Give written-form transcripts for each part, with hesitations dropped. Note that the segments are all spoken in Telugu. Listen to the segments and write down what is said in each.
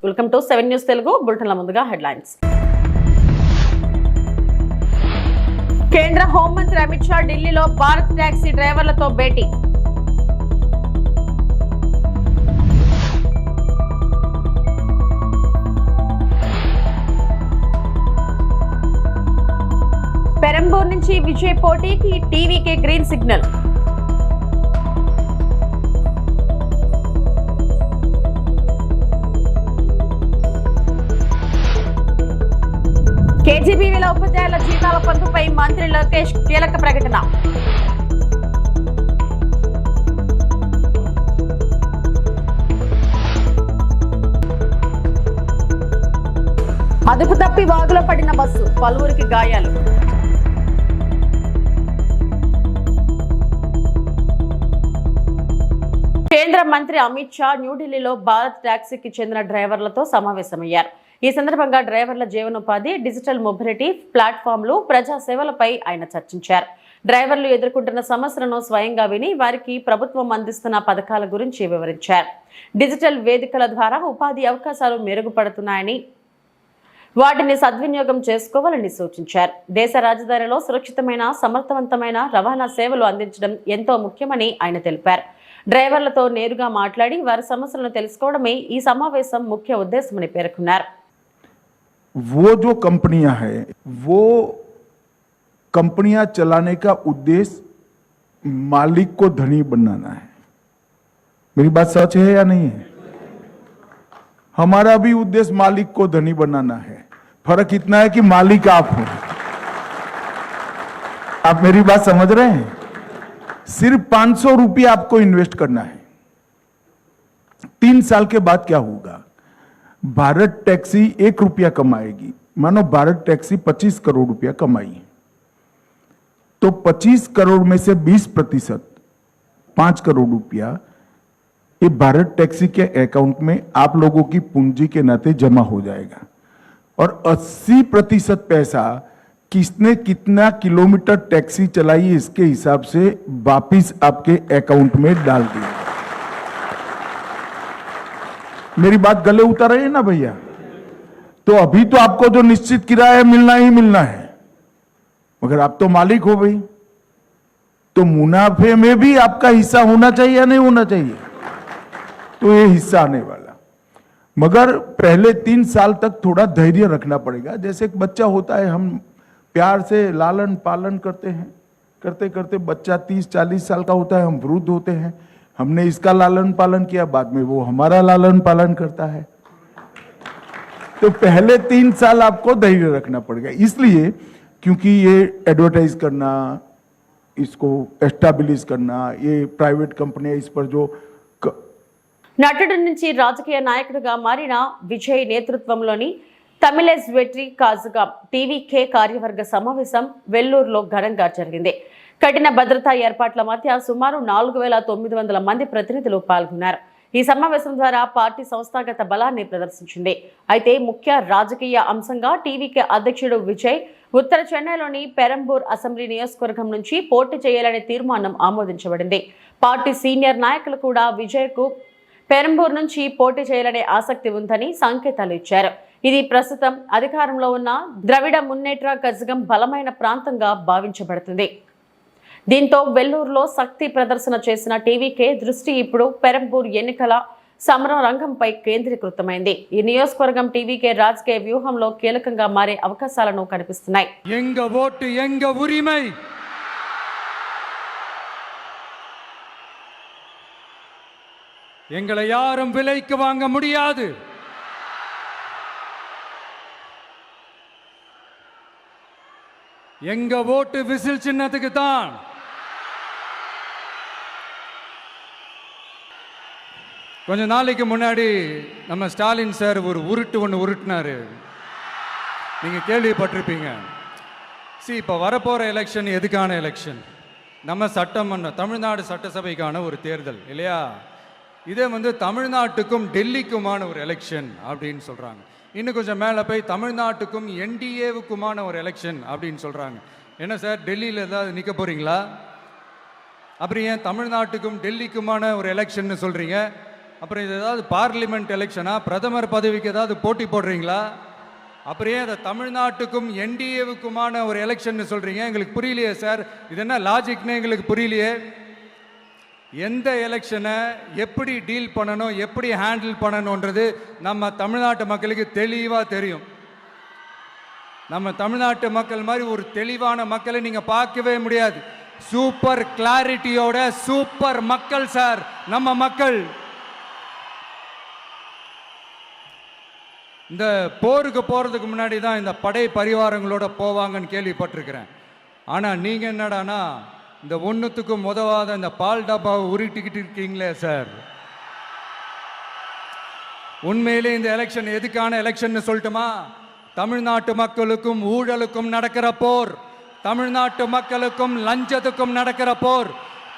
వెల్కమ్ టు 7 న్యూస్ తెలుగు బులెటిన్ల ముందుగా హెడ్లైన్స్. కేంద్ర హోంమంత్రి అమిత్ షా ఢిల్లీలో భారత్ టాక్సీ డ్రైవర్లతో భేటీ. పెరంబూర్ నుంచి విజయ్ పోటీకి టీవీకే గ్రీన్ సిగ్నల్. కేజీబీవీల ఉపాధ్యాయుల జీతాల పెంపుపై మంత్రి లోకేష్ కీలక ప్రకటన. అదుపు తప్పి వాగులో పడిన బస్సు, పలువురికి గాయాలు. కేంద్ర మంత్రి అమిత్ షా న్యూఢిల్లీలో భారత్ టాక్సీకి చెందిన డ్రైవర్లతో సమావేశమయ్యారు. ఈ సందర్భంగా డ్రైవర్ల జీవనోపాధి, డిజిటల్ మొబిలిటీ ప్లాట్ఫామ్లు, ప్రజా సేవలపై ఆయన చర్చించారు. డ్రైవర్లు ఎదుర్కొంటున్న సమస్యలను స్వయంగా విని వారికి ప్రభుత్వం అందిస్తున్న పథకాల గురించి వివరించారు. డిజిటల్ వేదికల ద్వారా ఉపాధి అవకాశాలు మెరుగుపడుతున్నాయని, వాటిని సద్వినియోగం చేసుకోవాలని సూచించారు. దేశ రాజధానిలో సురక్షితమైన, సమర్థవంతమైన రవాణా సేవలు అందించడం ఎంతో ముఖ్యమని ఆయన తెలిపారు. డ్రైవర్లతో నేరుగా మాట్లాడి వారి సమస్యలను తెలుసుకోవడమే ఈ సమావేశం ముఖ్య ఉద్దేశమని పేర్కొన్నారు. वो जो कंपनियां हैं, वो कंपनियां चलाने का उद्देश्य मालिक को धनी बनाना है. मेरी बात सच है या नहीं है? हमारा भी उद्देश्य मालिक को धनी बनाना है. फर्क इतना है कि मालिक आप हो. आप मेरी बात समझ रहे हैं? सिर्फ 500 रुपया आपको इन्वेस्ट करना है. 3 साल के बाद क्या होगा? भारत टैक्सी 1 रुपया कमाएगी. मानो भारत टैक्सी 25 करोड़ रुपया कमाई, तो 25 करोड़ में से 20%, 5 करोड़ रुपया ये भारत टैक्सी के अकाउंट में आप लोगों की पूंजी के नाते जमा हो जाएगा. और 80% पैसा किसने कितना किलोमीटर टैक्सी चलाई इसके हिसाब से वापिस आपके अकाउंट में डाल दिया. मेरी बात गले उतर रही है ना भैया? तो अभी तो आपको जो निश्चित किराया मिलना ही मिलना है, मगर आप तो मालिक हो भाई, तो मुनाफे में भी आपका हिस्सा होना चाहिए या नहीं होना चाहिए? तो ये हिस्सा आने वाला, मगर पहले 3 साल तक थोड़ा धैर्य रखना पड़ेगा. जैसे एक बच्चा होता है, हम प्यार से लालन पालन करते हैं, करते करते बच्चा 30-40 साल का होता है, हम वृद्ध होते हैं. हमने इसका लालन पालन किया, बाद में वो हमारा लालन पालन करता है. तो पहले 3 साल आपको धैर्य रखना पड़ेगा. इसलिए क्योंकि ये एडवर्टाइज करना, इसको एस्टैब्लिश करना, ये प्राइवेट कंपनी इस पर जो నటుడి నుంచి రాజకీయ నాయకుడిగా మారిన విజయ్ నేతృత్వంలోని తమిళేజ్ వెట్రి కాజుగా టీవీకే కార్యవర్గ సమావేశం వెల్లూరులో ఘనంగా జరిగింది. కఠిన భద్రతా ఏర్పాట్ల మధ్య సుమారు 4900 మంది ప్రతినిధులు పాల్గొన్నారు. ఈ సమావేశం ద్వారా పార్టీ సంస్థాగత బలాన్ని ప్రదర్శించింది. అయితే ముఖ్య రాజకీయ అంశంగా టీవీకే అధ్యక్షుడు విజయ్ ఉత్తర చెన్నైలోని పెరంబూర్ అసెంబ్లీ నియోజకవర్గం నుంచి పోటీ చేయాలనే తీర్మానం ఆమోదించబడింది. పార్టీ సీనియర్ నాయకులు కూడా విజయ్కు పెరంబూర్ నుంచి పోటీ చేయాలనే ఆసక్తి ఉందని సంకేతాలు ఇచ్చారు. ఇది ప్రస్తుతం అధికారంలో ఉన్న ద్రవిడ మున్నేట్ర కజగం బలమైన ప్రాంతంగా భావించబడుతుంది. దీంతో వెల్లూరులో శక్తి ప్రదర్శన చేసిన టీవీకే దృష్టి ఇప్పుడు పెరంబూర్ ఎన్నికల సమర రంగంపై కేంద్రీకృతమైంది. ఈ నియోజకవర్గం టీవీకే రాజకీయ వ్యూహంలో కీలకంగా మారే అవకాశాలను కనిపిస్తున్నాయి. ఎంగ ఓటు ఎంగ ఉరిమై, எங்களை யாரும் விலைக்கு வாங்க முடியாது. எங்க ஓட்டு விசில் சின்னத்துக்கு தான். கொஞ்ச நாளைக்கு முன்னாடி நம்ம ஸ்டாலின் சார் ஒரு உருட்டு ஒன்று உருட்டினாரு, நீங்க கேள்விப்பட்டிருப்பீங்க. இப்போ வரப்போற எலெக்ஷன் எதுக்கான எலெக்ஷன்? நம்ம சட்டமன்ற தமிழ்நாடு சட்டசபைக்கான ஒரு தேர்தல் இல்லையா? இதே தமிழ்நாட்டுக்கும் டெல்லிக்குமான ஒரு எலெக்ஷன் அப்படின்னு சொல்கிறாங்க. இன்னும் கொஞ்சம் மேலே போய் தமிழ்நாட்டுக்கும் என்டிஏவுக்குமான ஒரு எலெக்ஷன் அப்படின்னு சொல்கிறாங்க. என்ன சார், டெல்லியில் ஏதாவது நிற்க போகிறீங்களா? அப்புறம் ஏன் தமிழ்நாட்டுக்கும் டெல்லிக்குமான ஒரு எலெக்ஷன் சொல்கிறீங்க? அப்புறம் இது ஏதாவது பார்லிமெண்ட் எலெக்ஷனா, பிரதமர் பதவிக்கு ஏதாவது போட்டி போடுறீங்களா? அப்புறம் ஏன் அதை தமிழ்நாட்டுக்கும் என்டிஏவுக்குமான ஒரு எலெக்ஷன் சொல்றீங்க? எங்களுக்கு புரியலையே சார், இது என்ன லாஜிக்னு எங்களுக்கு புரியலையே. எந்த எலெக்ஷனை எப்படி டீல் பண்ணணும், எப்படி ஹேண்டில் பண்ணணுன்றது நம்ம தமிழ்நாட்டு மக்களுக்கு தெளிவாக தெரியும். நம்ம தமிழ்நாட்டு மக்கள் மாதிரி ஒரு தெளிவான மக்களை நீங்க பார்க்கவே முடியாது. சூப்பர் கிளாரிட்டியோட சூப்பர் மக்கள் சார் நம்ம மக்கள். இந்த போருக்கு போறதுக்கு முன்னாடி தான் இந்த படை பரிவாரங்களோட போவாங்கன்னு கேள்விப்பட்டிருக்கிறேன். ஆனா நீங்க என்னடானா இந்த ஒன்றுத்துக்கும் உதவாத இந்த பால் டப்பாவை உருட்டிக்கிட்டு இருக்கீங்களே சார். உண்மையிலே இந்த எலெக்ஷன் எதுக்கான எலெக்ஷன் சொல்லட்டுமா? தமிழ்நாட்டு மக்களுக்கும் ஊழலுக்கும் நடக்கிற போர், தமிழ்நாட்டு மக்களுக்கும் லஞ்சத்துக்கும் நடக்கிற போர்,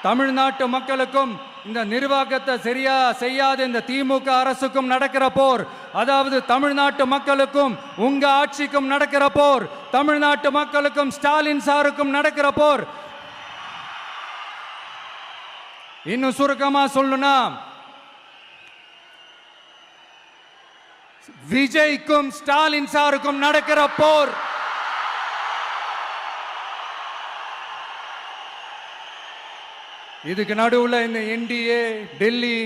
தமிழ்நாட்டு மக்களுக்கும் இந்த நிர்வாகத்தை சரியா செய்யாத இந்த திமுக அரசுக்கும் நடக்கிற போர், அதாவது தமிழ்நாட்டு மக்களுக்கும் உங்க ஆட்சிக்கும் நடக்கிற போர், தமிழ்நாட்டு மக்களுக்கும் ஸ்டாலின் சாருக்கும் நடக்கிற போர். இன்னும் சுருக்கமா சொல்லணும்னா விஜய்க்கும் ஸ்டாலின் சாருக்கும் நடக்கிற போர். இதுக்கு நடுவுல இந்த என்டிஏ, டெல்லி,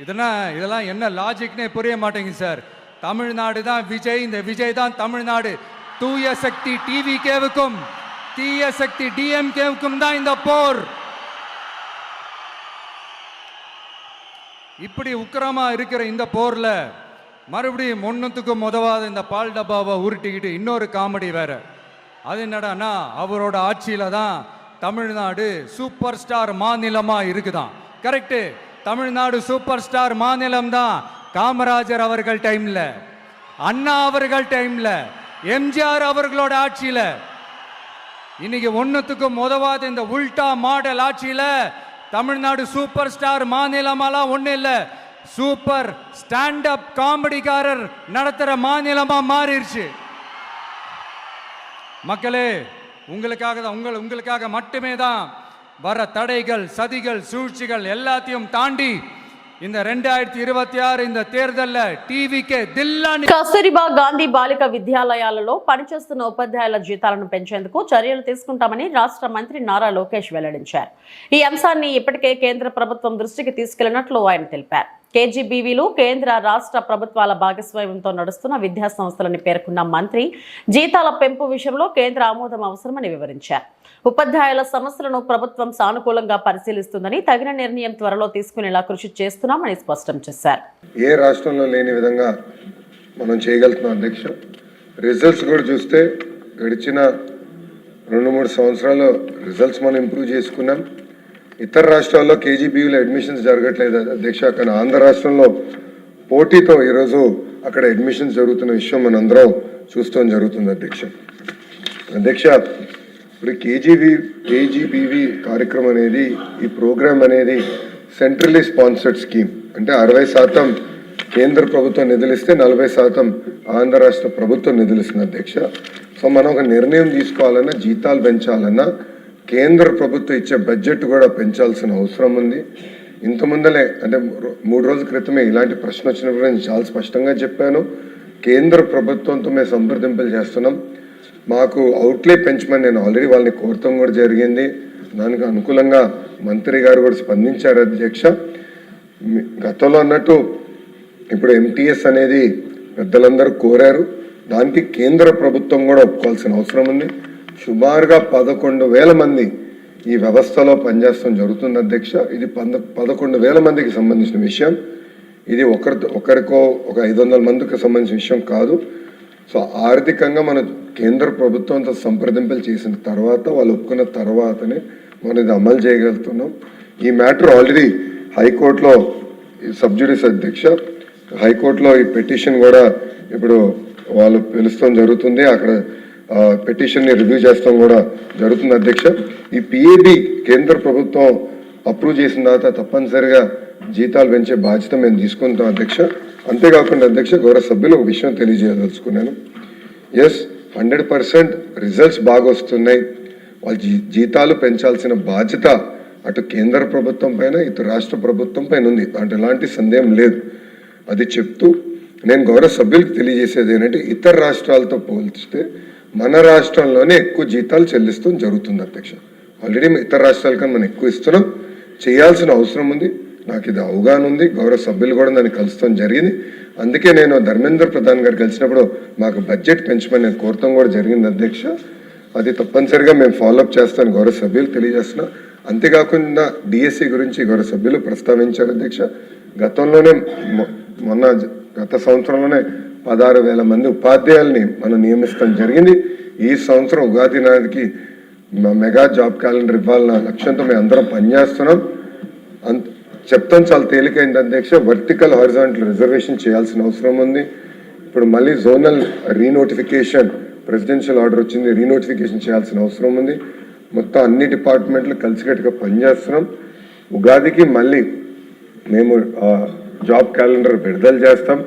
இதெல்லாம் என்ன லாஜிக்னே புரிய மாட்டேங்குது சார். தமிழ்நாடு தான் விஜய், இந்த விஜய் தான் தமிழ்நாடு. தூய சக்தி டிவிகேவுக்கும் தீய சக்தி டிஎம்கேவுக்கும் தான் இந்த போர். இப்படி உக்கிரமா இருக்கிற இந்த போர்ல மறுபடியும் ஒன்றுத்துக்கும் உதவாத இந்த பால் டப்பாவை உருட்டிக்கிட்டு இன்னொரு காமெடி வேற. அது என்னடானா அவரோட ஆட்சியில தான் தமிழ்நாடு சூப்பர் ஸ்டார் மாநிலமா இருக்குதான். கரெக்டு, தமிழ்நாடு சூப்பர் ஸ்டார் மாநிலம் தான். காமராஜர் அவர்கள் டைம்ல, அண்ணா அவர்கள் டைம்ல, எம்ஜிஆர் அவர்களோட ஆட்சியில. இன்னைக்கு ஒன்றுத்துக்கும் உதவாத இந்த உல்டா மாடல் ஆட்சியில தமிழ்நாடு சூப்பர் ஸ்டார் மாநிலமாலாம் ஒண்ணு இல்ல, சூப்பர் ஸ்டாண்ட் அப் காமெடிக்காரர் நடத்துற மாநிலமா மாறிடுச்சு. மக்களே, உங்களுக்காக மட்டுமே தான் வர தடைகள், சதிகள், சூழ்ச்சிகள் எல்லாத்தையும் தாண்டி இந்த 2026 இந்த தேர்தல்ல టీవీకే దిల్లాని. కస్తూరిబా గాంధీ బాలిక విద్యాలయాలలో పనిచేస్తున్న ఉపాధ్యాయుల జీతాలను పెంచేందుకు చర్యలు తీసుకుంటామని రాష్ట్ర మంత్రి నారా లోకేష్ వెల్లడించారు. ఈ అంశాన్ని ఇప్పటికే కేంద్ర ప్రభుత్వం దృష్టికి తీసుకెళ్లినట్లు ఆయన తెలిపారు. కేజీబీవీలు కేంద్ర రాష్ట్ర ప్రభుత్వాల భాగస్వామ్యంతో నడుస్తున్న విద్యా సంస్థలని పేర్కొన్న మంత్రి జీతాల పెంపు విషయంలో కేంద్ర ఆమోదం అవసరమని వివరించారు. ఉపాధ్యాయుల సమస్యలను ప్రభుత్వం సానుకూలంగా పరిశీలిస్తుందని, తగిన నిర్ణయం త్వరలో తీసుకునేలా కృషి చేస్తున్నామని స్పష్టం చేశారు. ఏ రాష్ట్రంలో లేని విధంగా మనం చేయగలుగుతున్నాం అధ్యక్ష. రిజల్ట్స్ కూడా చూస్తే గడిచిన 2-3 సంవత్సరాలు రిజల్ట్స్ మనం ఇంప్రూవ్ చేసుకున్నాం. ఇతర రాష్ట్రాల్లో కేజీబీయూలో అడ్మిషన్స్ జరగట్లేదు అధ్యక్ష, కానీ ఆంధ్ర రాష్ట్రంలో పోటీతో ఈరోజు అక్కడ అడ్మిషన్స్ జరుగుతున్న విషయం మనందరం చూస్తాం జరుగుతుంది అధ్యక్ష. అధ్యక్ష, ఇప్పుడు కేజీబీవీ కార్యక్రమం అనేది, ఈ ప్రోగ్రామ్ అనేది సెంట్రల్లీ స్పాన్సర్డ్ స్కీమ్. అంటే 60% కేంద్ర ప్రభుత్వం నిధులిస్తే 40% ఆంధ్ర రాష్ట్ర ప్రభుత్వం నిధులిస్తుంది అధ్యక్ష. సో మనం ఒక నిర్ణయం తీసుకోవాలన్నా, జీతాలు పెంచాలన్నా కేంద్ర ప్రభుత్వం ఇచ్చే బడ్జెట్ కూడా పెంచాల్సిన అవసరం ఉంది. ఇంతకుముందలే అంటే 3 రోజుల క్రితమే ఇలాంటి ప్రశ్న వచ్చినప్పుడు నేను చాలా స్పష్టంగా చెప్పాను. కేంద్ర ప్రభుత్వంతో మేము సంప్రదింపులు చేస్తున్నాం. మాకు అవుట్లే పెంచమని నేను ఆల్రెడీ వాళ్ళని కోరటం కూడా జరిగింది. దానికి అనుకూలంగా మంత్రి గారు కూడా స్పందించారు అధ్యక్ష. గతంలో అన్నట్టు ఇప్పుడు ఎంటీఎస్ అనేది పెద్దలందరూ కోరారు. దానికి కేంద్ర ప్రభుత్వం కూడా ఒప్పుకోవాల్సిన అవసరం ఉంది. సుమారుగా 11,000 మంది ఈ వ్యవస్థలో పనిచేస్తాం జరుగుతుంది అధ్యక్ష. ఇది 11,000 మందికి సంబంధించిన విషయం. ఇది ఒకరికో ఒక 500 మందికి సంబంధించిన విషయం కాదు. సో ఆర్థికంగా మన కేంద్ర ప్రభుత్వంతో సంప్రదింపులు చేసిన తర్వాత, వాళ్ళు ఒప్పుకున్న తర్వాతనే మనం ఇది అమలు చేయగలుగుతున్నాం. ఈ మ్యాటర్ ఆల్రెడీ హైకోర్టులో సబ్జుడిస్ అధ్యక్ష, హైకోర్టులో ఈ పిటిషన్ కూడా ఇప్పుడు వాళ్ళు పిలుస్తాం జరుగుతుంది. అక్కడ పిటిషన్ని రివ్యూ చేస్తాం కూడా జరుగుతుంది అధ్యక్ష. ఈ పిఏబి కేంద్ర ప్రభుత్వం అప్రూవ్ చేసిన తర్వాత తప్పనిసరిగా జీతాలు పెంచే బాధ్యత మేము తీసుకుంటాం అధ్యక్ష. అంతేకాకుండా అధ్యక్ష, గౌరవ సభ్యులు ఒక విషయం తెలియజేయదలుచుకున్నాను. ఎస్, 100% రిజల్ట్స్ బాగా వస్తున్నాయి. వాళ్ళ జీతాలు పెంచాల్సిన బాధ్యత అటు కేంద్ర ప్రభుత్వం పైన ఇటు రాష్ట్ర ప్రభుత్వం పైన ఉంది, అంటే ఎలాంటి సందేహం లేదు. అది చెప్తూ నేను గౌరవ సభ్యులకు తెలియజేసేది ఏంటంటే, ఇతర రాష్ట్రాలతో పోల్చితే మన రాష్ట్రంలోనే ఎక్కువ జీతాలు చెల్లిస్తూ జరుగుతుంది అధ్యక్ష. ఆల్రెడీ ఇతర రాష్ట్రాల కన్నా మనం ఎక్కువ ఇస్తున్నాం, చేయాల్సిన అవసరం ఉంది. నాకు ఇది అవగాహన ఉంది, గౌరవ సభ్యులు కూడా దాన్ని కలుస్తాం జరిగింది. అందుకే నేను ధర్మేంద్ర ప్రధాన్ గారు కలిసినప్పుడు మాకు బడ్జెట్ పెంచమని నేను కోరటం కూడా జరిగింది అధ్యక్ష. అది తప్పనిసరిగా మేము ఫాలోఅప్ చేస్తాను గౌరవ సభ్యులు తెలియజేస్తున్నా. అంతేకాకుండా డిఎస్సి గురించి గౌరవ సభ్యులు ప్రస్తావించారు అధ్యక్ష. గతంలోనే గత సంవత్సరంలోనే 16,000 మంది ఉపాధ్యాయుల్ని మనం నియమిస్తాం జరిగింది. ఈ సంవత్సరం ఉగాది నాటికి మెగా జాబ్ క్యాలెండర్ ఇవ్వాలన్న లక్ష్యంతో మేము అందరం పనిచేస్తున్నాం. చెప్తాం చాలా తేలికైంది అధ్యక్ష. వర్టికల్ హారిజాంటల్ రిజర్వేషన్ చేయాల్సిన అవసరం ఉంది. ఇప్పుడు మళ్ళీ జోనల్ రీనోటిఫికేషన్ ప్రెసిడెన్షియల్ ఆర్డర్ వచ్చింది, రీనోటిఫికేషన్ చేయాల్సిన అవసరం ఉంది. మొత్తం అన్ని డిపార్ట్మెంట్లు కలిసికట్టుగా పనిచేస్తున్నాం. ఉగాదికి మళ్ళీ మేము జాబ్ క్యాలెండర్ విడుదల చేస్తాం.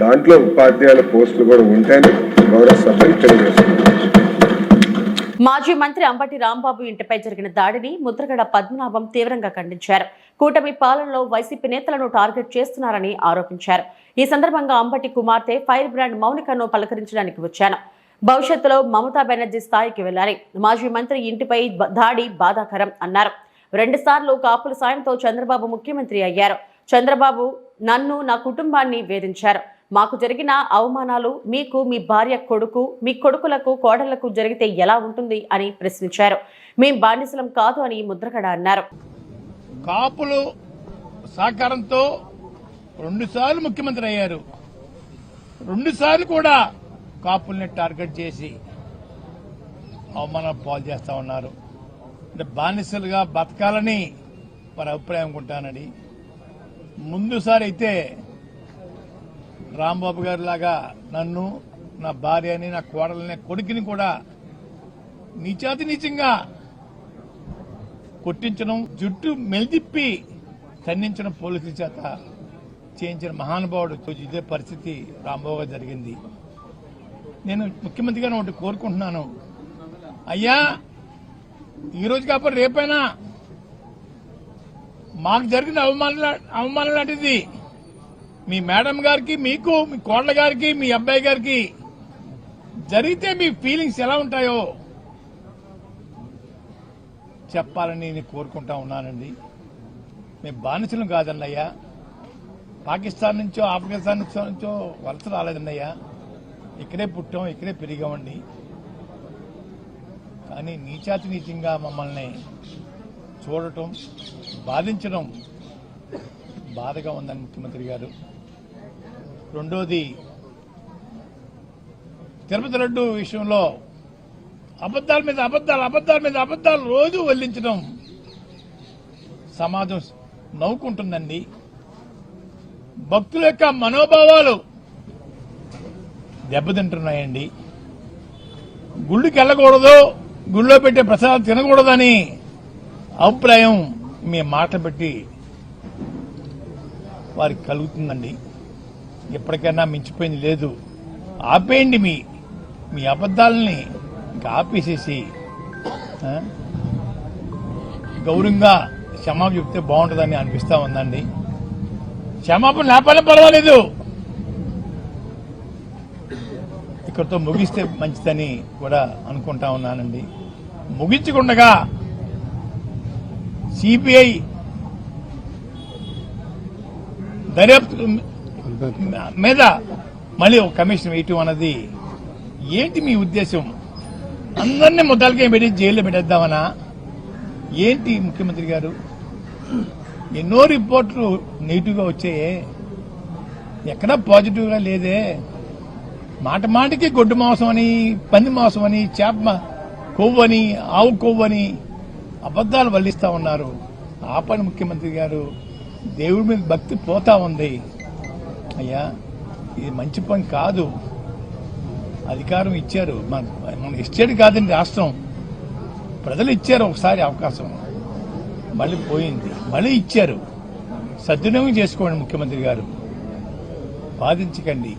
దాంట్లో ఉపాధ్యాయుల పోస్టులు కూడా ఉంటాయని గౌరవ సభ్యులు తెలియజేస్తున్నాం. మాజీ మంత్రి అంబటి రాంబాబు ఇంటిపై జరిగిన దాడిని ముద్రగడ పద్మనాభం తీవ్రంగా ఖండించారు. కూటమి పాలనలో వైసీపీ నేతలను టార్గెట్ చేస్తున్నారని ఆరోపించారు. ఈ సందర్భంగా అంబటి కుమార్తె ఫైర్ బ్రాండ్ మౌనికను పలకరించడానికి వచ్చాను. భవిష్యత్తులో మమతా బెనర్జీ స్థాయికి వెళ్లాలి. మాజీ మంత్రి ఇంటిపై దాడి బాధాకరం అన్నారు. 2 సార్లు కాపుల సాయంతో చంద్రబాబు ముఖ్యమంత్రి అయ్యారు. చంద్రబాబు నన్ను, నా కుటుంబాన్ని వేధించారు. మాకు జరిగిన అవమానాలు మీకు, మీ భార్య, కొడుకు, మీ కొడుకులకు, కోడళ్లకు జరిగితే ఎలా ఉంటుంది అని ప్రశ్నించారు. మేం బానిసలం కాదు అని ముద్రగడ అన్నారు. కాపులు సహకారంతో 2 సార్లు ముఖ్యమంత్రి అయ్యారు. 2 సార్లు కూడా కాపుల్ని టార్గెట్ చేసి అవమానం పాలు చేస్తా ఉన్నారు. అంటే బానిసలుగా బతకాలని వారి అభిప్రాయం అనుకుంటానని. ముందుసారి అయితే రాంబాబు గారి లాగా నన్ను, నా భార్యని, నా కోడలని, కొడుకుని కూడా నీచాతి నీచంగా కొట్టించడం, జుట్టు మెలితిప్పి ఖండించడం పోలీసుల చేత చేయించిన మహానుభావుడు. ఇదే పరిస్థితి రాంబాబు గారు జరిగింది. నేను ముఖ్యమంత్రి గారిని ఒకటి కోరుకుంటున్నాను, అయ్యా ఈ రోజు కాకపోతే రేపైనా మాకు జరిగిన అవమానం లాంటిది మీ మేడం గారికి, మీకు, మీ కోడల గారికి, మీ అబ్బాయి గారికి జరిగితే మీ ఫీలింగ్స్ ఎలా ఉంటాయో చెప్పాలని నేను కోరుకుంటా ఉన్నానండి. మేము బానిసలం కాదన్నయ్యా, పాకిస్తాన్ నుంచో ఆఫ్ఘనిస్తాన్ నుంచో వలస రాలేదన్నయ్యా, ఇక్కడే పుట్టాం, ఇక్కడే పెరిగామండి. కానీ నీచాతి నీచంగా మమ్మల్ని చూడటం, బాధించడం బాధగా ఉందని ముఖ్యమంత్రి గారు. రెండోది, తిరుపతి లడ్డు విషయంలో అబద్దాల మీద అబద్దాలు రోజు వెల్లించడం సమాజం నవ్వుకుంటుందండి. భక్తుల యొక్క మనోభావాలు దెబ్బతింటున్నాయండి. గుళ్ళకి వెళ్ళకూడదు, గుళ్ళో పెట్టే ప్రసాదం తినకూడదని అభిప్రాయం మీ మాట పెట్టి వారికి కలుగుతుందండి. ఎప్పటికైనా మించిపోయింది లేదు. ఆపేయండి మీ అబద్దాలని, ఇంకా ఆపేసేసి గౌరవంగా క్షమాపణ చెప్తే బాగుంటుందని అనిపిస్తా ఉందండి. క్షమాపణ లేపాలని పర్వాలేదు, ఇక్కడితో ముగిస్తే మంచిదని కూడా అనుకుంటా ఉన్నానండి. ముగించకుండా సిబిఐ దర్యాప్తు మీద మళ్ళీ ఒక కమిషన్ వేయటం అన్నది ఏంటి మీ ఉద్దేశం? అందరినీ ముద్దాలకే పెట్టి జైల్లో పెట్టేద్దామనా ఏంటి ముఖ్యమంత్రి గారు? ఎన్నో రిపోర్ట్లు నెగిటివ్గా వచ్చాయే, ఎక్కడా పాజిటివ్గా లేదే. మాట మాటికి గొడ్డు మాంసం అని, పంది మాంసం అని, చేప కొవ్వని, ఆవు కొవ్వని అబద్దాలు వల్లిస్తా ఉన్నారు. ఆపని ముఖ్యమంత్రి గారు, దేవుడి మీద భక్తి పోతా ఉంది. అయ్యా ఇది మంచి పని కాదు. అధికారం ఇచ్చారు, మన ఇచ్చేది కాదండి రాష్ట్రం, ప్రజలు ఇచ్చారు ఒకసారి అవకాశం, మళ్ళీ పోయింది, మళ్ళీ ఇచ్చారు. సద్వినియోగం చేసుకోండి ముఖ్యమంత్రి గారు, బాధించకండి.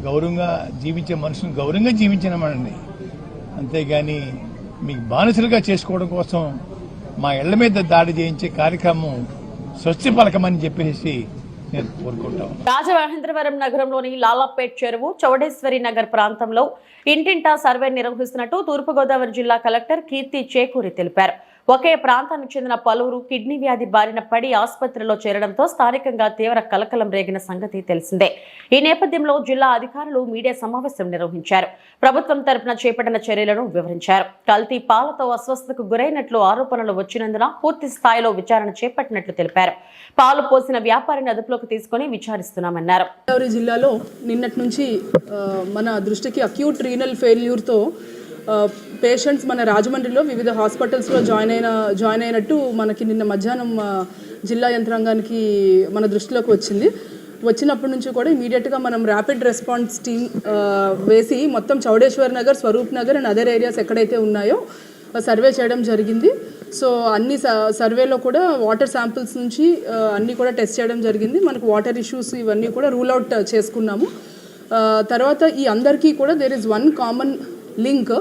గౌరవంగా జీవించే మనుషులను గౌరవంగా జీవించనమండి, అంతేగాని మీకు బానిసలుగా చేసుకోవడం కోసం మా ఇళ్ల మీద దాడి చేయించే కార్యక్రమం స్వస్తి పలకమని చెప్పేసి నేను కోరుకుంటాను. రాజమహేంద్రవరం నగరంలోని లాలాపేట్ చెరువు, చౌడేశ్వరి నగర్ ప్రాంతంలో ఇంటింటా సర్వే నిర్వహిస్తున్నట్టు తూర్పుగోదావరి జిల్లా కలెక్టర్ కీర్తి చేకూరి తెలిపారు. ఒకే ప్రాంతానికి చెందిన పలువురు కిడ్నీ వ్యాధి బారిన పడి ఆసుపత్రిలో చేరడంతో స్థానికంగా తీవ్ర కలకలం రేగిన సంగతి తెలిసిందే. ఈ నేపథ్యంలో జిల్లా అధికారులు మీడియా సమావేశం నిర్వహించారు. ప్రభుత్వం తరపున చేపట్టిన చర్యలను వివరించారు. కల్తీ పాలతో అస్వస్థతకు గురైనట్లు ఆరోపణలు వచ్చినందున పూర్తి స్థాయిలో విచారణ చేపట్టినట్లు తెలిపారు. పాలు పోసిన వ్యాపారిని అదుపులోకి తీసుకుని విచారిస్తున్నామన్నారు. జిల్లాలో నిన్నటి నుంచి మన దృష్టికి అక్యూట్ రీనల్ ఫెయిల్యూర్తో పేషెంట్స్ మన రాజమండ్రిలో వివిధ హాస్పిటల్స్లో జాయిన్ అయినట్టు మనకి నిన్న మధ్యాహ్నం జిల్లా యంత్రాంగానికి మన దృష్టిలోకి వచ్చినప్పటి నుంచి కూడా ఇమీడియట్గా మనం ర్యాపిడ్ రెస్పాన్స్ టీమ్ వేసి మొత్తం Chowdeshwar Nagar, Swaroop Nagar and other areas ఎక్కడైతే ఉన్నాయో సర్వే చేయడం జరిగింది. సో అన్ని సర్వేలో కూడా వాటర్ శాంపిల్స్ నుంచి అన్నీ కూడా టెస్ట్ చేయడం జరిగింది. మనకు వాటర్ ఇష్యూస్ ఇవన్నీ కూడా రూల్ అవుట్ చేసుకున్నాము. తర్వాత ఈ అందరికీ కూడా there is one common link.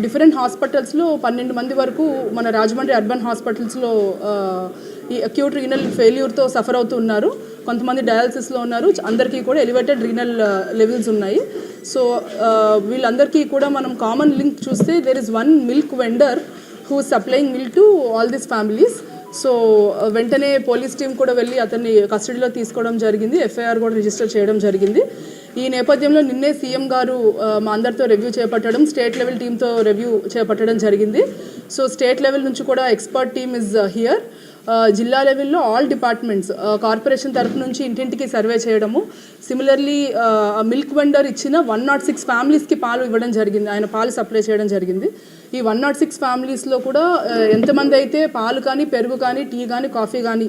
Different హాస్పిటల్స్లో 12 మంది వరకు మన రాజమండ్రి అర్బన్ హాస్పిటల్స్లో ఈ అక్యూట్ రీనల్ ఫెయిల్యూర్తో సఫర్ అవుతూ ఉన్నారు. కొంతమంది డయాలసిస్లో ఉన్నారు. అందరికీ కూడా ఎలివేటెడ్ రీనల్ లెవెల్స్ ఉన్నాయి. సో వీళ్ళందరికీ కూడా మనం కామన్ లింక్ చూస్తే there is one milk vendor who supplying milk to all these families. So వెంటనే పోలీస్ టీం కూడా వెళ్ళి అతన్ని కస్టడీలో తీసుకోవడం జరిగింది. ఎఫ్ఐఆర్ కూడా రిజిస్టర్ చేయడం జరిగింది. ఈ నేపథ్యంలో నిన్నే సీఎం గారు మా అందరితో రివ్యూ చేపట్టడం, స్టేట్ లెవెల్ టీంతో రివ్యూ చేపట్టడం జరిగింది. సో స్టేట్ లెవెల్ నుంచి కూడా ఎక్స్పర్ట్ టీమ్ ఇస్ హియర్. జిల్లా లెవెల్లో ఆల్ డిపార్ట్మెంట్స్, కార్పొరేషన్ తరఫు నుంచి ఇంటింటికి సర్వే చేయడము, సిమిలర్లీ మిల్క్ వెండర్ ఇచ్చిన 106 ఫ్యామిలీస్కి పాలు ఇవ్వడం జరిగింది. ఆయన పాలు సప్లై చేయడం జరిగింది. ఈ 106 ఫ్యామిలీస్లో కూడా ఎంతమంది అయితే పాలు కానీ, పెరుగు కానీ, టీ కానీ, కాఫీ కానీ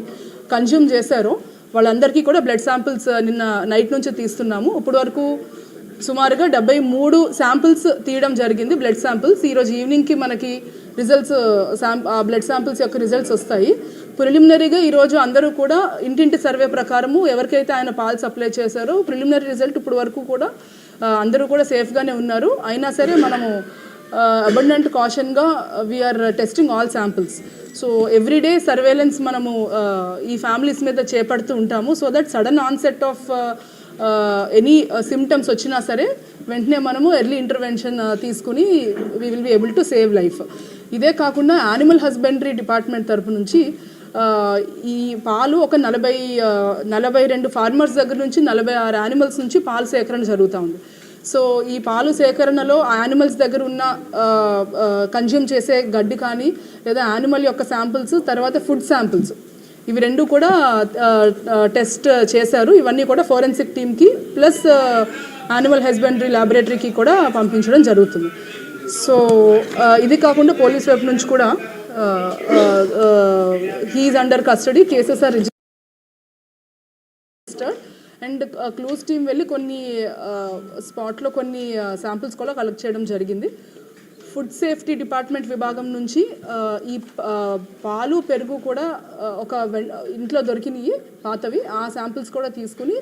కన్జ్యూమ్ చేశారో వాళ్ళందరికీ కూడా బ్లడ్ శాంపిల్స్ నిన్న నైట్ నుంచి తీస్తున్నాము. ఇప్పటి వరకు సుమారుగా 73 శాంపిల్స్ తీయడం జరిగింది, బ్లడ్ శాంపిల్స్. ఈరోజు ఈవినింగ్కి మనకి రిజల్ట్స్, బ్లడ్ శాంపిల్స్ యొక్క రిజల్ట్స్ వస్తాయి. ప్రిలిమినరీగా ఈరోజు అందరూ కూడా ఇంటింటి సర్వే ప్రకారము ఎవరికైతే ఆయన పాలు సప్లై చేశారో ప్రిలిమినరీ రిజల్ట్ ఇప్పుడు వరకు కూడా అందరూ కూడా సేఫ్గానే ఉన్నారు. అయినా సరే మనము అబండెంట్ కాషన్గా we are testing all samples. So everyday surveillance మనము ఈ ఫ్యామిలీస్ మీద చేపడుతూ ఉంటాము. So that sudden onset of any symptoms వచ్చినా సరే వెంటనే మనము ఎర్లీ ఇంటర్వెన్షన్ తీసుకుని we will be able to save life. ఇదే కాకుండా యానిమల్ హస్బెండరీ డిపార్ట్మెంట్ తరపు నుంచి ఈ పాలు ఒక 42 ఫార్మర్స్ దగ్గర నుంచి 46 యానిమల్స్ నుంచి పాలు సేకరణ జరుగుతూ ఉంది. సో ఈ పాలు సేకరణలో యానిమల్స్ దగ్గర ఉన్న కన్జ్యూమ్ చేసే గడ్డి కానీ లేదా యానిమల్ యొక్క శాంపిల్స్, తర్వాత ఫుడ్ శాంపిల్స్, ఇవి రెండు కూడా టెస్ట్ చేశారు. ఇవన్నీ కూడా ఫోరెన్సిక్ టీమ్కి ప్లస్ యానిమల్ హస్బెండరీ ల్యాబొరేటరీకి కూడా పంపించడం జరుగుతుంది. సో ఇది కాకుండా పోలీస్ వైపు నుంచి కూడా he is under custody, cases are registered and clues team వెళ్ళి కొన్ని స్పాట్లో కొన్ని శాంపిల్స్ కూడా కలెక్ట్ చేయడం జరిగింది. ఫుడ్ సేఫ్టీ డిపార్ట్మెంట్ విభాగం నుంచి ఈ పాలు, పెరుగు కూడా ఒక ఇంట్లో దొరికినాయి పాతవి, ఆ శాంపిల్స్ కూడా తీసుకుని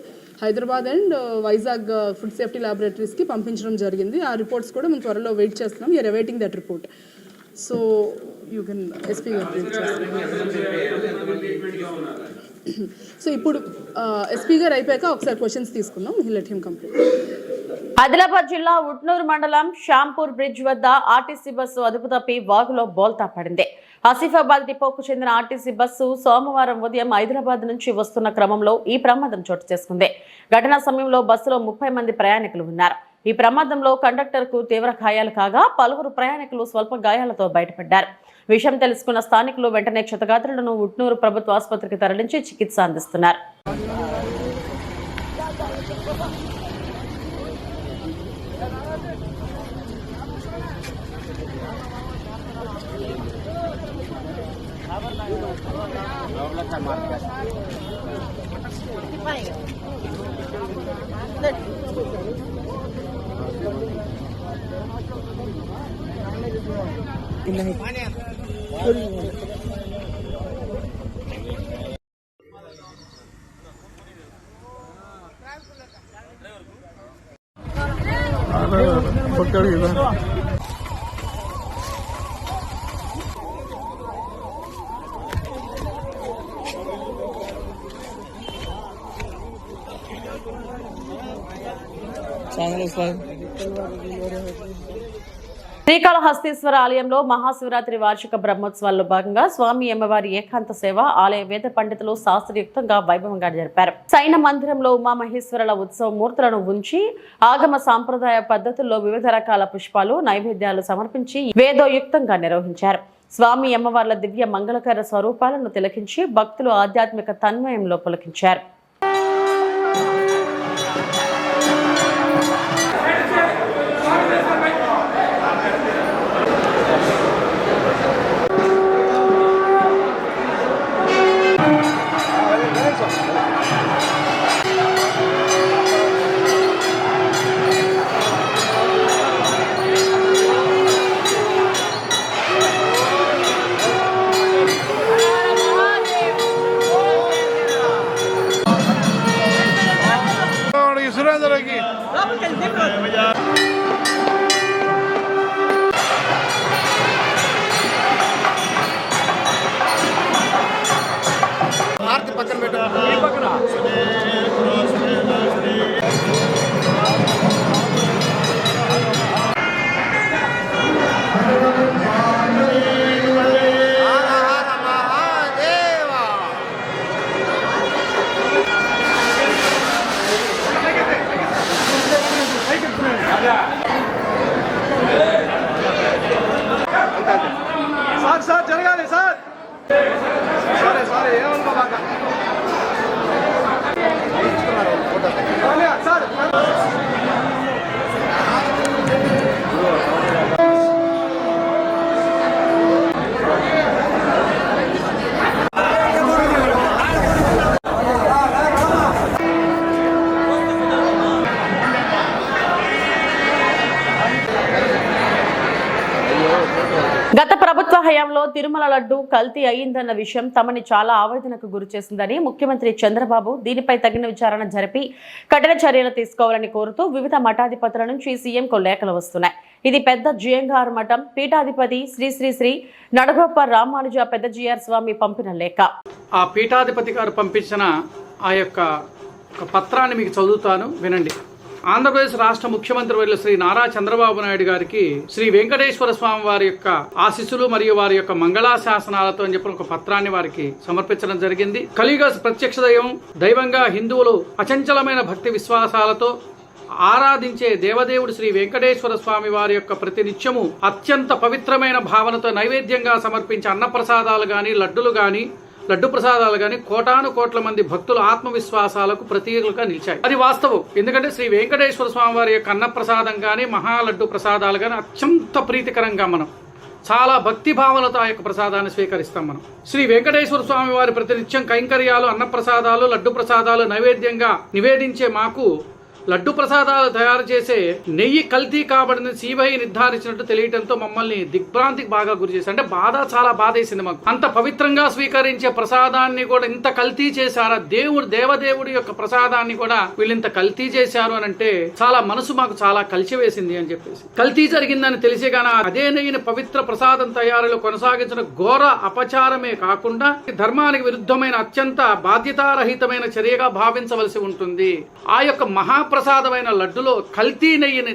Hyderabad and Vizag food safety ల్యాబొరేటరీస్కి పంపించడం జరిగింది. ఆ రిపోర్ట్స్ కూడా మేము త్వరలో వెయిట్ చేస్తున్నాం. You are awaiting that report. So you can SP garu wait చేస్తున్నాం. సో ఇప్పుడు ఎస్పీ గారు అయిపోయాక ఒకసారి క్వశ్చన్స్ తీసుకుందాం. Let him complete. ఆదిలాబాద్ జిల్లా ఉట్నూరు మండలం షాంపూర్ బ్రిడ్జ్ వద్ద ఆర్టీసీ బస్సు అదుపు తప్పి వాగులో బోల్తా పడింది. ఆసిఫాబాద్ డిపోకు చెందిన ఆర్టీసీ బస్సు సోమవారం ఉదయం హైదరాబాద్ నుంచి వస్తున్న క్రమంలో ఈ ప్రమాదం చోటు చేసుకుంది. ఘటనా సమయంలో బస్సులో 30 మంది ప్రయాణికులు ఉన్నారు. ఈ ప్రమాదంలో కండక్టర్కు తీవ్ర గాయాలు కాగా పలువురు ప్రయాణికులు స్వల్ప గాయాలతో బయటపడ్డారు. విషయం తెలుసుకున్న స్థానికులు వెంటనే క్షతగాత్రులను ఉట్నూరు ప్రభుత్వ ఆసుపత్రికి తరలించి చికిత్స అందిస్తున్నారు. శ్రీకాళహస్తీశ్వర ఆలయంలో మహాశివరాత్రి వార్షిక బ్రహ్మోత్సవాల్లో భాగంగా స్వామి అమ్మవారి ఏకాంత సేవ ఆలయ వేద పండితులు శాస్త్రయుక్తంగా వైభవంగా జరిపారు. సైన మందిరంలో ఉమామహేశ్వరుల ఉత్సవ మూర్తులను ఉంచి ఆగమ సాంప్రదాయ పద్ధతుల్లో వివిధ రకాల పుష్పాలు నైవేద్యాలు సమర్పించి వేదోయుక్తంగా నిర్వహించారు. స్వామి అమ్మవార్ల దివ్య మంగళకర స్వరూపాలను తిలకించి భక్తులు ఆధ్యాత్మిక తన్మయంలో పులకించారు. సార్ జరగాలి సార్. సారీ ఏమనుకోబాక సార్. గత ప్రభుత్వ హయాంలో తిరుమల లడ్డు కల్తీ అయ్యిందన్న విషయం తమని చాలా ఆవేదనకు గురిచేసిందని ముఖ్యమంత్రి చంద్రబాబు దీనిపై తగిన విచారణ జరిపి కఠిన చర్యలు తీసుకోవాలని కోరుతూ వివిధ మఠాధిపతుల నుంచి సీఎంకు లేఖలు వస్తున్నాయి. ఇది పెద్ద జియంగార్ మఠం పీఠాధిపతి శ్రీ శ్రీ శ్రీ నడగొప్ప రామానుజ పెద్ద జిఆర్ స్వామి పంపిన లేఖ. ఆ పీఠాధిపతి గారు పంపించిన ఆ యొక్క పత్రాన్ని మీకు చదువుతాను, వినండి. ఆంధ్రప్రదేశ్ రాష్ట్ర ముఖ్యమంత్రి వర్యులు శ్రీ నారా చంద్రబాబు నాయుడు గారికి శ్రీ వెంకటేశ్వర స్వామి వారి యొక్క ఆశీస్సులు మరియు వారి యొక్క మంగళాశాసనాలతో అని చెప్పిన ఒక పత్రాన్ని వారికి సమర్పించడం జరిగింది. కలియుగ ప్రత్యక్ష దైవంగా హిందువులు అచంచలమైన భక్తి విశ్వాసాలతో ఆరాధించే దేవదేవుడు శ్రీ వెంకటేశ్వర స్వామి వారి యొక్క ప్రతినిత్యము అత్యంత పవిత్రమైన భావనతో నైవేద్యంగా సమర్పించే అన్నప్రసాదాలు గాని లడ్డు ప్రసాదాలు గాని కోటాను కోట్ల మంది భక్తుల ఆత్మవిశ్వాసాలకు ప్రతీకలుగా నిలిచాయి. అది వాస్తవం. ఎందుకంటే శ్రీ వెంకటేశ్వర స్వామి వారి యొక్క అన్నప్రసాదం గాని మహాలడ్డు ప్రసాదాలు గాని అత్యంత ప్రీతికరంగా మనం చాలా భక్తి భావనతో ఆ యొక్క ప్రసాదాన్ని స్వీకరిస్తాం. మనం శ్రీ వెంకటేశ్వర స్వామి వారి ప్రతినిత్యం కైంకర్యాలు అన్నప్రసాదాలు లడ్డు ప్రసాదాలు నైవేద్యంగా నివేదించే మాకు లడ్డు ప్రసాదాలు తయారు చేసే నెయ్యి కల్తీ కాబడిన సిబిఐ నిర్ధారించినట్టు తెలియటంతో మమ్మల్ని దిగ్భ్రాంతికి బాగా గురి చేశారు. అంటే చాలా బాధ వేసింది మాకు. అంత పవిత్రంగా స్వీకరించే ప్రసాదాన్ని కూడా ఇంత కల్తీ చేశారా, దేవదేవుడి యొక్క ప్రసాదాన్ని కూడా వీళ్ళు ఇంత కల్తీ చేశారు అని అంటే చాలా మనసు మాకు చాలా కలిసివేసింది అని చెప్పేసి. కల్తీ జరిగిందని తెలిసే గాన అదే నెయ్యిని పవిత్ర ప్రసాదం తయారీలో కొనసాగించిన ఘోర అపచారమే కాకుండా ధర్మానికి విరుద్ధమైన అత్యంత బాధ్యతారహితమైన చర్యగా భావించవలసి ఉంటుంది. ఆ యొక్క మహాప్రసాదమైన లడ్డులో కల్తీ నెయ్యిని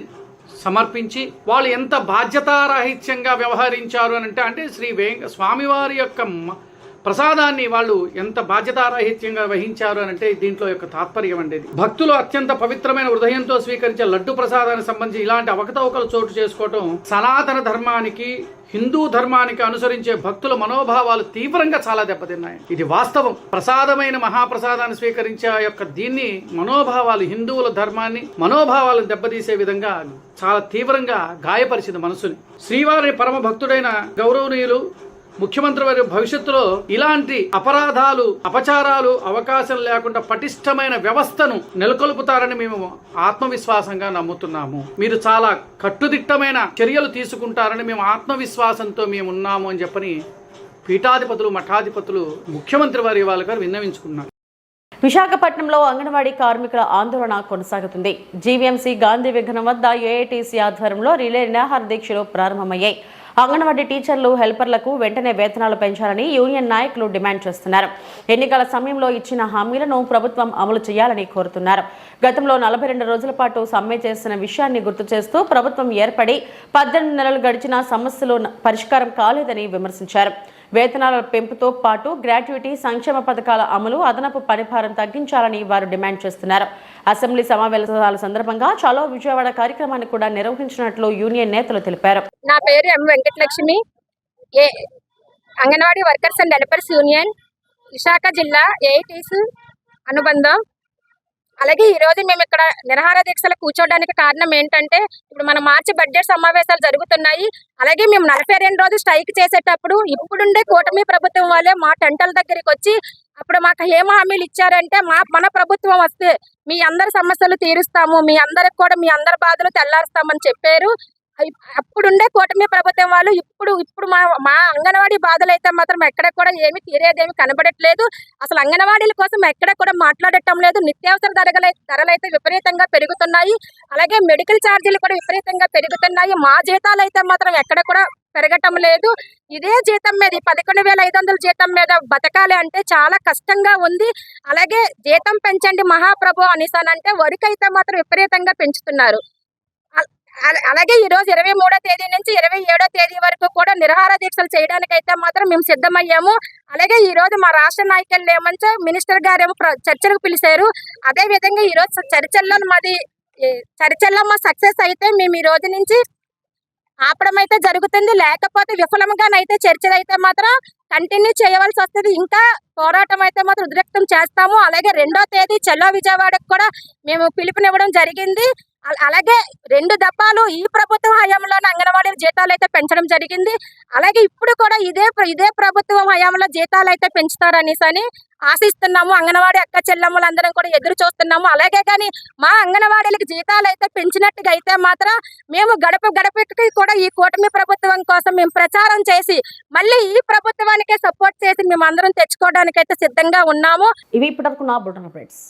సమర్పించి వాళ్ళు ఎంత బాధ్యతారాహిత్యంగా వ్యవహరించారు అని అంటే శ్రీ స్వామివారి యొక్క ప్రసాదాన్ని వాళ్ళు ఎంత బాధ్యతారాహిత్యంగా వహించారు అని అంటే దీంట్లో యొక్క తాత్పర్యం అనేది. భక్తులు అత్యంత పవిత్రమైన హృదయంతో స్వీకరించే లడ్డు ప్రసాదానికి సంబంధించి ఇలాంటి అవకతవకలు చోటు చేసుకోవటం సనాతన ధర్మానికి హిందూ ధర్మానికి అనుసరించే భక్తుల మనోభావాలు తీవ్రంగా చాలా దెబ్బతిన్నాయి. ఇది వాస్తవం. ప్రసాదమైన మహాప్రసాదాన్ని స్వీకరించే యొక్క దీన్ని మనోభావాలు హిందువుల ధర్మాన్ని మనోభావాలను దెబ్బతీసే విధంగా చాలా తీవ్రంగా గాయపరిచింది మనసుని. శ్రీవారి పరమ భక్తుడైన గౌరవనీయులు ముఖ్యమంత్రి వారి భవిష్యత్తులో ఇలాంటి అపరాధాలు అపచారాలు అవకాశం లేకుండా పటిష్టమైన వ్యవస్థను నెలకొల్పుతారని మేము ఆత్మవిశ్వాసంగా నమ్ముతున్నాము. మీరు చాలా కట్టుదిట్టమైన చర్యలు తీసుకుంటారని మేము ఆత్మవిశ్వాసంతో మేము ఉన్నాము అని చెప్పని పీఠాధిపతులు మఠాధిపతులు ముఖ్యమంత్రి వారి గారు విన్నవించుకున్నారు. విశాఖపట్నంలో అంగన్వాడీ కార్మికుల ఆందోళన కొనసాగుతుంది. జీవీఎంసీ గాంధీ విగ్రహం వద్ద ఏఐటీసీ ఆధ్వర్యంలో రిలే నిరాహార దీక్షలు ప్రారంభమయ్యాయి. అంగన్వాడీ టీచర్లు, హెల్పర్లకు వెంటనే వేతనాలు పెంచాలని యూనియన్ నాయకులు డిమాండ్ చేస్తున్నారు. ఎన్నికల సమయంలో ఇచ్చిన హామీలను ప్రభుత్వం అమలు చేయాలని కోరుతున్నారు. గతంలో 42 రోజుల పాటు సమ్మె చేసిన విషయాన్ని గుర్తు చేస్తూ ప్రభుత్వం ఏర్పడి 18 నెలలు గడిచిన సమస్యలు పరిష్కారం కాలేదని విమర్శించారు. వేతనాల పెంపుతో పాటు గ్రాట్యుటీ, సంక్షేమ పథకాల అమలు, అదనపు పనిభారం తగ్గించాలని వారు డిమాండ్ చేస్తున్నారు. అసెంబ్లీ సమావేశాల సందర్భంగా చలో విజయవాడ కార్యక్రమాన్ని కూడా నిర్వహించినట్లు యూనియన్ నేతలు తెలిపారు. నా పేరు M Venkatalakshmi, anganwadi workers and helpers union, Visakha జిల్లా ఏఐటీస్ అనుబంధం. అలాగే ఈ రోజు మేము ఇక్కడ నిరాహార దీక్షలు కూర్చోవడానికి కారణం ఏంటంటే, ఇప్పుడు మన మార్చి బడ్జెట్ సమావేశాలు జరుగుతున్నాయి. అలాగే మేము 42 రోజులు స్ట్రైక్ చేసేటప్పుడు ఇప్పుడుండే కూటమి ప్రభుత్వం వాళ్ళే మా టెంటల దగ్గరికి వచ్చి అప్పుడు మాకు ఏం హామీలు ఇచ్చారంటే, మన ప్రభుత్వం వస్తే మీ అందరి సమస్యలు తీరుస్తాము, మీ అందరికి కూడా మీ అందరి బాధలు తెల్లారుస్తామని చెప్పారు. అప్పుడుండే కూటమి ప్రభుత్వం వాళ్ళు ఇప్పుడు మా అంగన్వాడీ బాధలు అయితే మాత్రం ఎక్కడ కూడా ఏమి తీరేదేమి కనబడట్లేదు. అసలు అంగన్వాడీల కోసం ఎక్కడ కూడా మాట్లాడటం లేదు. నిత్యావసర ధరలు అయితే విపరీతంగా పెరుగుతున్నాయి. అలాగే మెడికల్ ఛార్జీలు కూడా విపరీతంగా పెరుగుతున్నాయి. మా జీతాలు అయితే మాత్రం ఎక్కడ కూడా పెరగటం లేదు. ఇదే జీతం మీద 11,500 జీతం మీద బతకాలి అంటే చాలా కష్టంగా ఉంది. అలాగే జీతం పెంచండి మహాప్రభు అనేసానంటే వరకైతే మాత్రం విపరీతంగా పెంచుతున్నారు. అలాగే ఈ రోజు 23వ తేదీ నుంచి 27వ తేదీ వరకు కూడా నిరాహార దీక్షలు చేయడానికైతే మాత్రం మేము సిద్ధమయ్యాము. అలాగే ఈ రోజు మా రాష్ట్ర నాయకులు ఏమంటే మినిస్టర్ గారేమో చర్చలకు పిలిచారు. అదే విధంగా ఈ రోజు చర్చల్లో మా సక్సెస్ అయితే మేము ఈ రోజు నుంచి ఆపడం అయితే జరుగుతుంది. లేకపోతే విఫలంగానైతే చర్చలు అయితే మాత్రం కంటిన్యూ చేయవలసి వస్తుంది. ఇంకా పోరాటం అయితే మాత్రం ఉద్రిక్తం చేస్తాము. అలాగే 2వ తేదీ చలో విజయవాడకు కూడా మేము పిలుపునివ్వడం జరిగింది. అలాగే 2 దఫాలు ఈ ప్రభుత్వ హయాంలోనే అంగన్వాడీ జీతాలు అయితే పెంచడం జరిగింది. అలాగే ఇప్పుడు కూడా ఇదే ప్రభుత్వం హయాంలో జీతాలు అయితే పెంచుతారనేసి ఆశిస్తున్నాము. అంగన్వాడీ అక్క చెల్లెమ్మలందరం కూడా ఎదురు చూస్తున్నాము. అలాగే కానీ మా అంగన్వాడీలకు జీతాలు అయితే పెంచినట్టుగా అయితే మాత్రం మేము గడపకి కూడా ఈ కూటమి ప్రభుత్వం కోసం మేము ప్రచారం చేసి మళ్ళీ ఈ ప్రభుత్వానికే సపోర్ట్ చేసి మేము అందరం తెచ్చుకోవడానికి అయితే సిద్ధంగా ఉన్నాము. ఇవి ఇప్పటివరకు నా బులెటిన్ అప్డేట్స్.